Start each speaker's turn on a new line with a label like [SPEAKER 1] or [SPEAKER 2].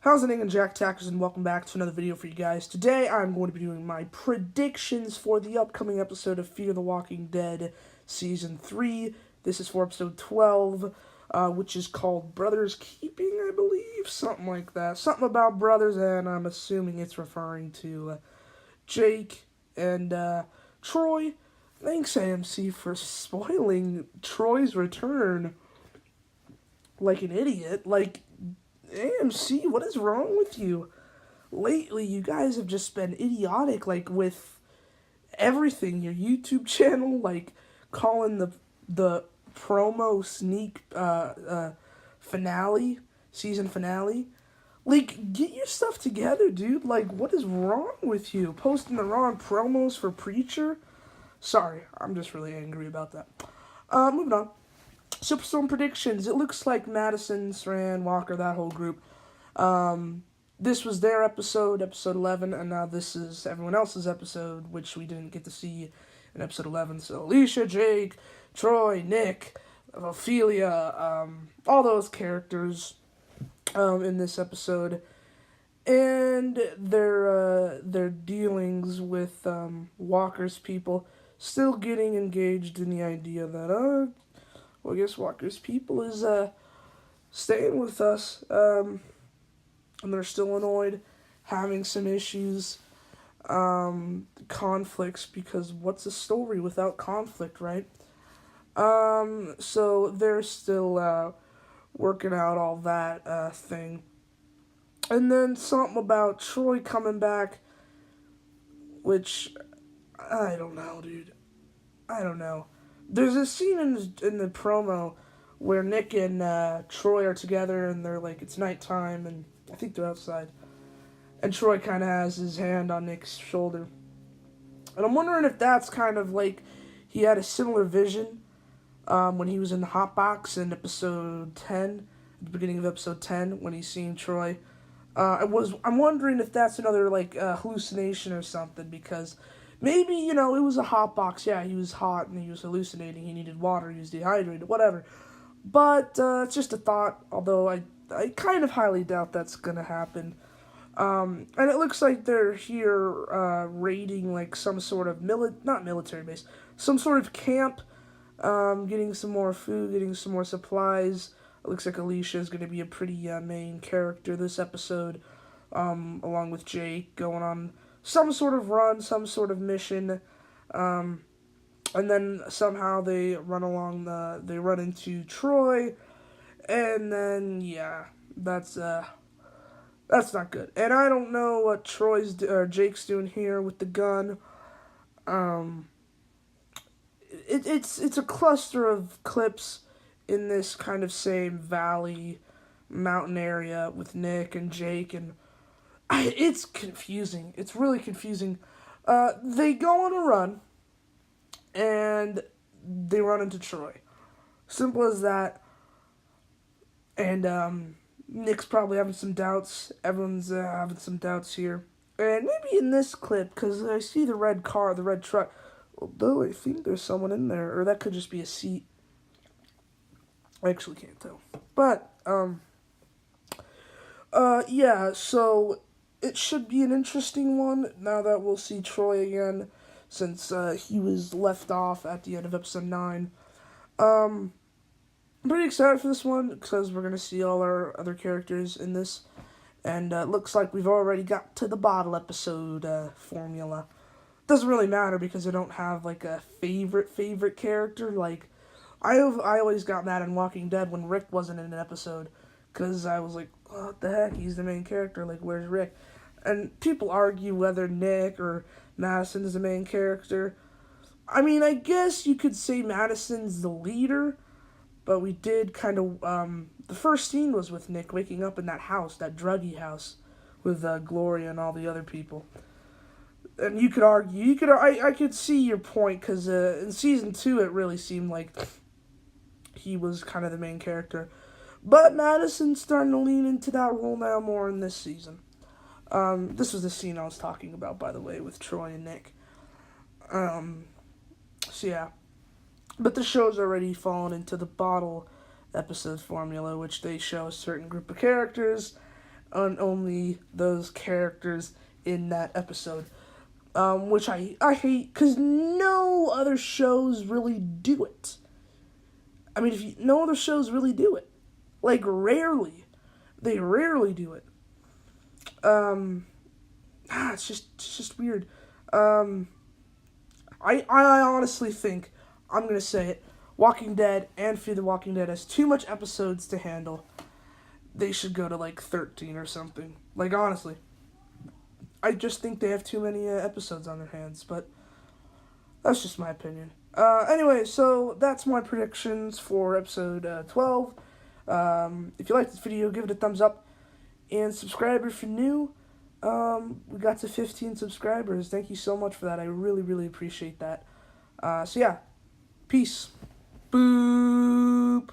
[SPEAKER 1] How's it going, Jack Tackers, and welcome back to another video for you guys. Today I'm going to be doing my predictions for the upcoming episode of Fear the Walking Dead Season 3. This is for episode 12, which is called Brothers Keeping, I believe. Something like that. Something about brothers, and I'm assuming it's referring to Jake and Troy. Thanks, AMC, for spoiling Troy's return like an idiot. AMC, what is wrong with you? Lately, you guys have just been idiotic, with everything. Your YouTube channel, calling the promo sneak finale, season finale. Get your stuff together, dude. What is wrong with you? Posting the wrong promos for Preacher? Sorry, I'm just really angry about that. Moving on. Superstorm predictions. It looks like Madison, Saran, Walker, that whole group. This was their episode 11, and now this is everyone else's episode, which we didn't get to see in episode 11. So Alicia, Jake, Troy, Nick, Ophelia, all those characters in this episode, and their dealings with Walker's people, still getting engaged in the idea that well, I guess Walker's people is staying with us, and they're still annoyed, having some issues, conflicts, because what's a story without conflict, right? So they're still working out all that thing. And then something about Troy coming back, which, I don't know, dude. I don't know. There's a scene in the promo where Nick and Troy are together, and they're it's nighttime, and I think they're outside. And Troy kind of has his hand on Nick's shoulder. And I'm wondering if that's kind of he had a similar vision when he was in the hot box in episode 10, at the beginning of episode 10, when he's seeing Troy. I'm wondering if that's another hallucination or something, because maybe, it was a hot box. Yeah, he was hot and he was hallucinating. He needed water. He was dehydrated, whatever. But it's just a thought, although I kind of highly doubt that's going to happen. And it looks like they're here raiding some sort of not military base, some sort of camp, getting some more food, getting some more supplies. It looks like Alicia is going to be a pretty main character this episode, along with Jake, going on some sort of run, some sort of mission, and then somehow they run into Troy, and then, yeah, that's not good. And I don't know what Jake's doing here with the gun. It's a cluster of clips in this kind of same valley, mountain area with Nick and Jake, and it's confusing. It's really confusing. They go on a run, and they run into Troy. Simple as that. And Nick's probably having some doubts. Everyone's having some doubts here. And maybe in this clip, because I see the red car, the red truck. Although I think there's someone in there, or that could just be a seat. I actually can't tell. But, yeah, so it should be an interesting one, now that we'll see Troy again, since he was left off at the end of episode 9. I'm pretty excited for this one, because we're going to see all our other characters in this, and it looks like we've already got to the bottle episode formula. Doesn't really matter, because I don't have, a favorite character. I always got mad in Walking Dead when Rick wasn't in an episode, because I was like, what the heck, he's the main character, where's Rick? And people argue whether Nick or Madison is the main character. I mean, I guess you could say Madison's the leader, but we did kind of, the first scene was with Nick waking up in that house, that druggy house, with Gloria and all the other people. And you could argue, I could see your point, because in season 2 it really seemed like he was kind of the main character. But Madison's starting to lean into that role now more in this season. This was the scene I was talking about, by the way, with Troy and Nick. So yeah. But the show's already fallen into the bottle episode formula, which they show a certain group of characters, on only those characters in that episode. Which I hate, because no other shows really do it. I mean, no other shows really do it. Like, rarely. They rarely do it. It's just weird. I honestly think, I'm going to say it, Walking Dead and Fear the Walking Dead has too much episodes to handle. They should go to, like, 13 or something. Like, honestly. I just think they have too many episodes on their hands, but that's just my opinion. Anyway, so that's my predictions for episode 12. If you liked this video, give it a thumbs up. And subscribe if you're new. We got to 15 subscribers. Thank you so much for that. I really, really appreciate that. So yeah, peace. Boop.